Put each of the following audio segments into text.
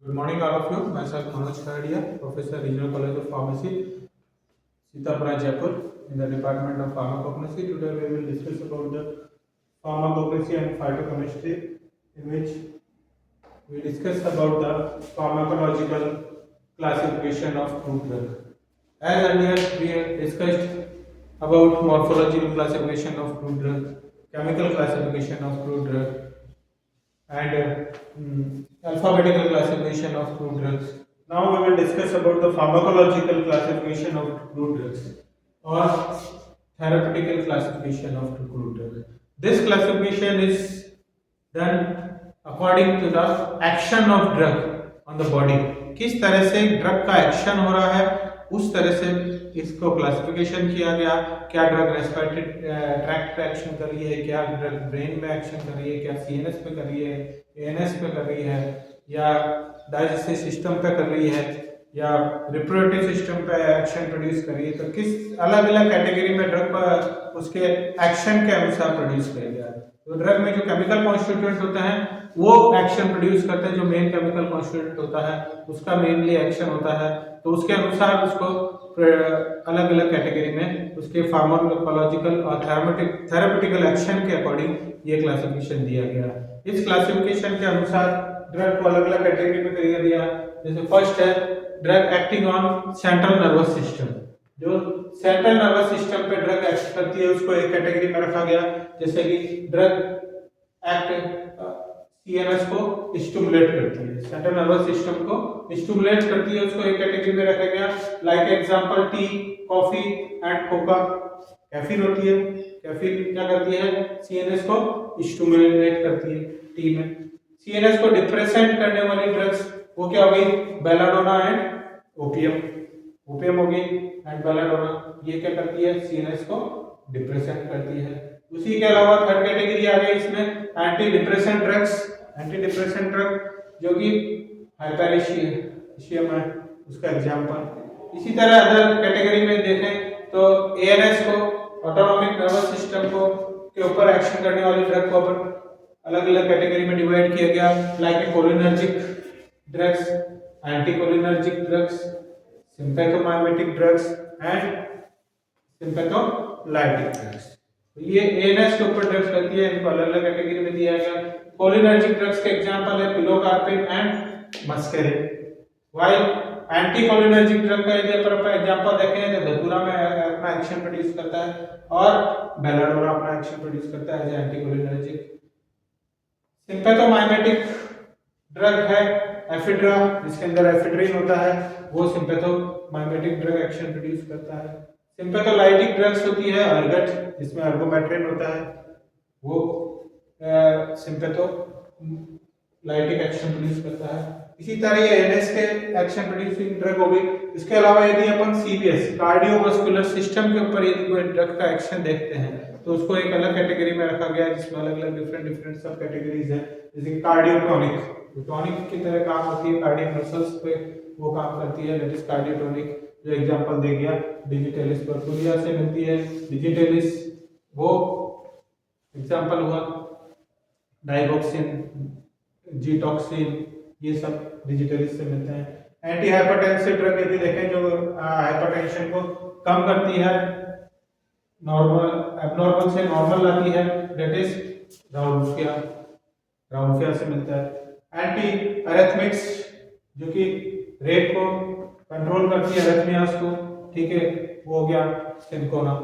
Good morning, all of you. Myself Manoj Karadia, Professor, Regional College of Pharmacy, Sitapura, Jaipur, in the Department of Pharmacognosy. Today we will discuss about the pharmacognosy and phytochemistry, in which we discuss about the pharmacological classification of crude drug. As earlier we had discussed about morphological classification of crude drug, chemical classification of crude drug, and alphabetical classification of crude drugs. Now we will discuss about the pharmacological classification of crude drugs or therapeutical classification of crude drugs. This classification is done according to the action of drug on the body. किस तरह से drug का action हो रहा है उस तरह से इसको क्लासिफिकेशन किया गया। क्या ड्रग रेस्पिरेटरी ट्रैक्ट पे एक्शन कर रही है, क्या ड्रग ब्रेन में एक्शन कर रही है, क्या सीएनएस पे कर रही है, एएनएस पे कर रही है, या डाइजेस्टिव सिस्टम पे कर रही है, या रिप्रोडक्टिव सिस्टम पे एक्शन प्रोड्यूस कर रही है। तो किस अलग अलग कैटेगरी में ड्रग पर उसके एक्शन के अनुसार प्रोड्यूस किया गया है। तो ड्रग में जो केमिकल कॉन्स्टिट्यूएंट होता है वो एक्शन प्रोड्यूस करते हैं। जो मेन केमिकल कॉन्स्टिट्यूएंट होता है उसका मेनली एक्शन होता है, तो उसके अनुसार उसको अलग अलग कैटेगरी में उसके फार्माकोलॉजिकल और थेराप्यूटिकल एक्शन के अकॉर्डिंग ये क्लासिफिकेशन दिया गया है। इस क्लासिफिकेशन के अनुसार ड्रग को अलग अलग कैटेगरी में कर दिया। जैसे फर्स्ट है drug acting on central nervous system. जो सेंट्रल नर्वस सिस्टम पे ड्रग एक्ट करती है उसको एक कैटेगरी में रखा गया। जैसे कि ड्रग एक्ट सीएनएस को स्टिमुलेट करती है, सेंट्रल नर्वस सिस्टम को स्टिमुलेट करती है, उसको एक कैटेगरी में रखा गया। Like example T, coffee and Coca. Caffeine होती है, कैफीन क्या करती है, सीएनएस को स्टिमुलेट करती है टी में। सीएनएस को डिप्रेसेंट करने वाली ड्रग्स वो क्या हो गई, बेलाडोना एंड ओपियम। ओपियम हो गई एंड बेलाडोना, ये क्या करती है, सीएनएस को डिप्रेसेंट करती है। उसी के अलावा थर्ड कैटेगरी आ गई इसमें anti depressant drugs. Anti depressant drug जो कि हाइपरेशियम है उसका एग्जांपल। इसी तरह अदर कैटेगरी में देखें तो एएनएस को, ऑटोनॉमिक नर्वस सिस्टम को के ऊपर एक्शन करने वाली ड्रग को अपन अलग अलग कैटेगरी में डिवाइड किया गया। Like cholinergic drugs, anti cholinergic drugs, sympathomimetic drugs and sympatholytic drugs. ये एएनएस के ऊपर ड्रग्स करती है, इनको अलग अलग कैटेगरी में दिया गया। कोलिनर्जिक ड्रग्स के एग्जांपल है pilocarpine and muscarine. While anti cholinergic drug का यदि अपन एग्जांपल देखें तो धतूरा में अपना एक्शन प्रोड्यूस करता है और बेलाडोना अपना एक्शन प्रोड्यूस करता है as anticholinergic. Sympathomimetic drug है एफिड्रा, जिसके अंदर एफिड्रिन होता है, वो सिम्पैथोमाइमेटिक ड्रग एक्शन प्रोड्यूस करता है। सिम्पैथोलाइटिक ड्रग्स होती है अर्गट, जिसमें अर्गोमेट्रिन होता है, वो सिम्पैथोलाइटिक एक्शन प्रोड्यूस करता है। इसी तरह ये एनएस के एक्शन प्रोड्यूसिंग ड्रग हो गई। इसके अलावा यदि अपन सीवीएस कार्डियोवास्कुलर सिस्टम के ऊपर यदि कोई ड्रग का एक्शन देखते हैं तो उसको एक अलग कैटेगरी में रखा गया है, जिसमें अलग अलग डिफरेंट सब कैटेगरीज हैं। जैसे कार्डियोटॉनिक, टॉनिक की तरह काम होती है, कार्डियक मसल्स पे वो काम करती है, दैट इज कार्डियोटॉनिक। जो एग्जांपल दे गया डिजिटलिस पर्पुलिया से मिलती है, डिजिटलिस वो एग्जांपल हुआ। डाइगोक्सिन, जीटॉक्सिन, ये सब डिजिटलिस से मिलते हैं। एंटी हाइपरटेंसिव ड्रग यदि देखें जो हाइपरटेंशन को कम करती है, नॉर्मल एबनॉर्मल से नॉर्मल लाती है, दैट इज राउल्फिया, राउल्फिया से मिलता है। एंटी अरिथमिक्स जो कि रेट को कंट्रोल करती है, अरिथमियास को, ठीक है, वो हो गया सिंकोना।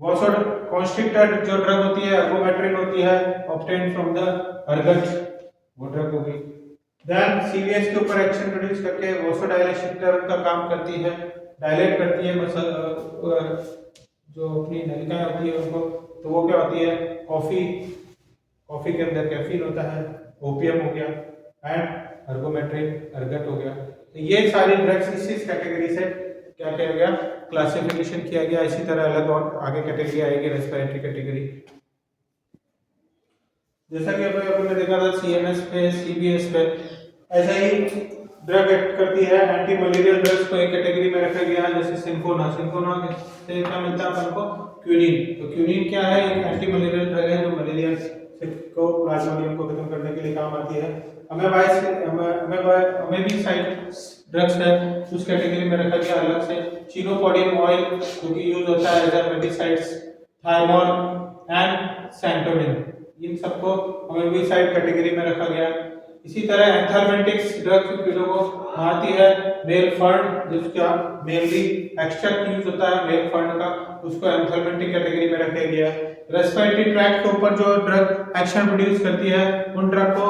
वासोड कॉन्स्ट्रिक्टर जो ड्रग होती है अर्गोमेट्रिन होती है, ऑब्टेन्ड फ्रॉम द अर्गट, वो ड्रग हो गई। देन सीवीएस के ऊपर एक्शन प्रोड्यूस करके वासोडाइलेटर का काम करती है, डायलेट करती है मसल जो अपनी नलिकाएं होती है उनको, तो वो क्या होती है, कॉफी, कॉफी के अंदर कैफीन होता है, ओपियम हो गया एंड अर्गोमेट्रिन अर्गट हो गया। तो ये सारी ड्रग्स इस कैटेगरी से क्या किया गया, क्लासिफिकेशन किया गया। इसी तरह अलग और आगे कैटेगरी आएगी रेस्पिरेटरी कैटेगरी। जैसा कि आपने देखा था सीएनएस पे, सीबीएस पे, ऐसा ही ड्रग एक्ट करती है। एंटी मलेरियल ड्रग्स को एक कैटेगरी में रखा गया है, जैसे सिंफोना। सिंफोना से क्या मिलता है अपन को, क्यूनिन। तो क्यूनिन क्या है, एक एंटी मलेरियल ड्रग है जो मलेरिया को, प्लाज्मोडियम को खत्म करने के लिए काम आती है। अमेबिसाइड ड्रग्स है उस कैटेगरी में रखा गया अलग से। चिनोपोडियम ऑयल जो कि यूज होता है एज अमेबिसाइड्स, थाइमोल एंड सैंटोनिन, इन सबको अमेबिसाइड कैटेगरी में रखा गया। इसी तरह एंथलमेंटिक्स ड्रग जो किलो को मारती है, मेलफर्न जिसका मेनली एक्सट्रैक्ट यूज होता है मेलफर्न का, उसको एंथलमेंटिक कैटेगरी में रखा गया। रेस्पिरेटरी ट्रैक्ट के ऊपर जो ड्रग एक्शन प्रोड्यूस करती है उन ड्रग को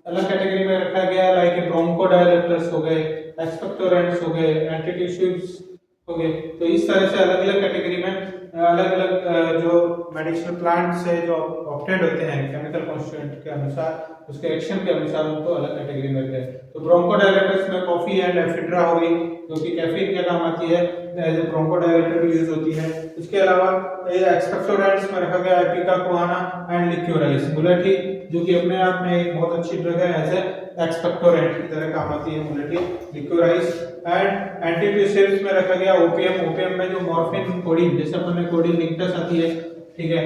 अलग कैटेगरी में रखा गया, लाइक ब्रोंकोडायलेटर्स हो गए, एक्सपेक्टोरेंट्स हो गए, एंटीट्यूसिव्स हो गए। तो इस तरह से अलग अलग कैटेगरी में अलग अलग जो मेडिसिनल प्लांट से जो ऑब्टेन्ड होते हैं केमिकल कॉन्स्टिट्यूएंट के अनुसार, उसके एक्शन के अनुसार उनको अलग कैटेगरी में रखते हैं। तो ब्रोंकोडायलेटर्स में कॉफी एंड एफिड्रा हो गई जो कि कैफीन के काम आती है, एज ए ब्रोंकोडायलेटर भी यूज होती है। उसके अलावा एक्सपेक्टोरेंट्स में रखा गया इपिकाकुआना एंड लिक्योराइस, मुलेठी जो कि अपने आप में एक बहुत अच्छी ड्रग है, एज ए एक्सपेक्टोरेंट की तरह काम आती है मुलेठी, लिक्योराइस। एंड एंटीट्यूसिव्स में रखा गया ओपियम, ओपियम में जो मॉर्फिन, कोडीन, जैसे अपन में कोडीन लिंकस आती है, ठीक है,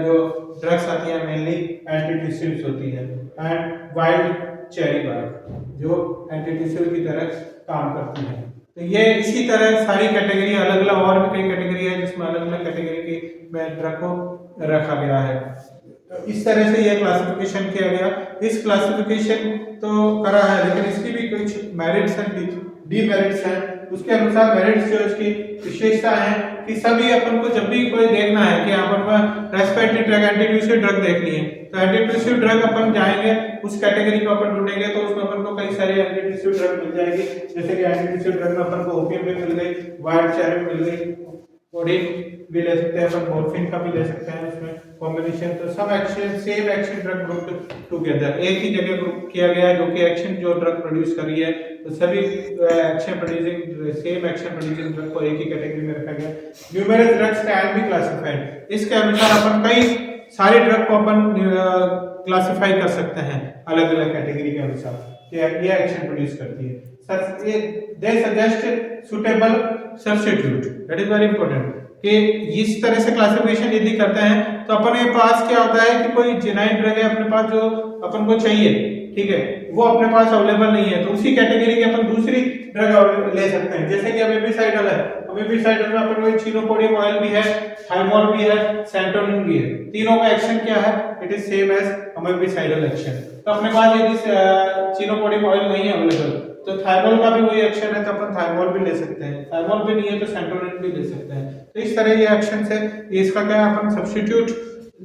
जो ड्रग्स आती है मेनली एंटीट्यूसिव्स होती है। एंड वाइल्ड चेरी बार्क जो एंटीट्यूसिव की तरह काम करती है। तो ये इसी तरह सारी कैटेगरी अलग अलग, और भी कई कैटेगरी है जिसमें अलग अलग कैटेगरी की में ड्रग को रखा गया है। तो इस तरह से यह क्लासिफिकेशन किया गया। इस क्लासिफिकेशन तो करा है, लेकिन इसकी भी कुछ मेरिट्स एंड डीमेरिट्स हैं। उसके अनुसार मेरिट्स जो इसकी विशेषता है कि सभी अपन को जब भी कोई देखना है कि अपन को रेस्पिरेटरी ड्रग, एंटीट्यूसिव ड्रग देखनी है, तो एंटीट्यूसिव ड्रग अपन जाएंगे उस कैटेगरी को अपन ढूंढेंगे तो उसमें अपन को कई सारी एंटीट्यूसिव ड्रग मिल जाएगी। जैसे कि एंटीट्यूसिव ड्रग में अपन को ओपियम भी मिल गई, वाइल्ड चेरी मिल गई, कोडीन भी ले सकते हैं अपन, मॉर्फिन का भी ले सकते हैं उसमें कॉम्बिनेशन। तो सब action, same action drug group together, एक ही जगह ग्रुप किया गया है जो कि एक्शन जो ड्रग प्रोड्यूस कर रही है, तो सभी action producing, same action producing drug को एक ही कैटेगरी में रखा गया। Numerous drugs can be classified, इसके अनुसार अपन कई सारे ड्रग को अपन क्लासिफाई कर सकते हैं अलग अलग कैटेगरी के अनुसार कि ये एक्शन प्रोड्यूस करती है। They suggest suitable substitute, that is very important कि इस तरह से क्लासिफिकेशन यदि करते हैं तो अपने पास क्या होता है कि कोई जेनाइन ड्रग है अपने पास जो अपन को चाहिए, ठीक है, वो अपने पास अवेलेबल नहीं है, तो उसी कैटेगरी की अपन दूसरी ड्रग ले सकते हैं। जैसे कि अमेबिसाइडल है, अमेबिसाइडल में अपन को चिनोपोडियम ऑयल भी है, थाइमोल भी है, सैंटोनिन भी है, तीनों का एक्शन क्या है, it is same as amoebicidal action. तो अपने पास यदि चिनोपोडियम ऑयल नहीं है अवेलेबल तो थाइमोल का भी वही एक्शन है, तो अपन थाइमोल भी ले सकते हैं, थाइमोल भी नहीं है तो सैंटोनिन भी ले सकते हैं। तो इस तरह ये एक्शन है, इसका क्या है अपन सब्स्टिट्यूट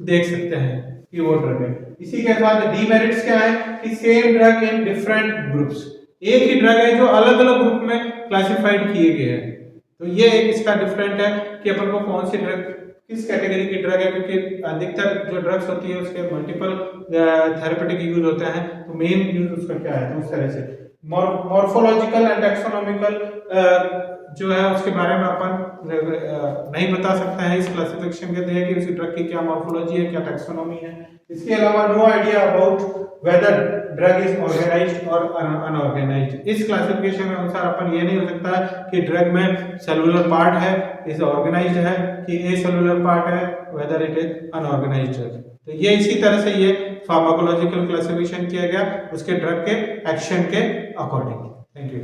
देख सकते हैं कि वो ड्रग है। इसी के साथ डीमेरिट्स क्या है कि same drug in different groups, एक ही ड्रग है जो अलग अलग ग्रुप में क्लासिफाइड किए गए हैं। तो ये एक इसका डिफरेंट है कि अपन को कौन सी ड्रग किस कैटेगरी की ड्रग है, क्योंकि अधिकतर जो ड्रग्स होती है उसके मल्टीपल थेरेपेटिक यूज होते हैं, तो मेन यूज उसका क्या है। तो उस तरह से मॉर्फोलॉजिकल एंड टैक्सोनॉमिकल जो है उसके बारे में अपन नहीं बता सकते हैं इस क्लासिफिकेशन के तहत कि उसी ड्रग की क्या मॉर्फोलॉजी है, क्या टैक्सोनॉमी है। इसके अलावा no idea about whether drug is organised और अनऑर्गेनाइज्ड। इस क्लासिफिकेशन के अनुसार अपन ये नहीं हो सकता कि ड्रग में सेलुलर पार्ट है, इस ऑर्गेनाइज्ड है, कि ए सेलुलर पार्ट है, whether it is unorganised drug. तो ये इसी तरह से ये फार्माकोलॉजिकल क्लासिफिकेशन किया गया उसके ड्रग के एक्शन के अकॉर्डिंग। Thank you.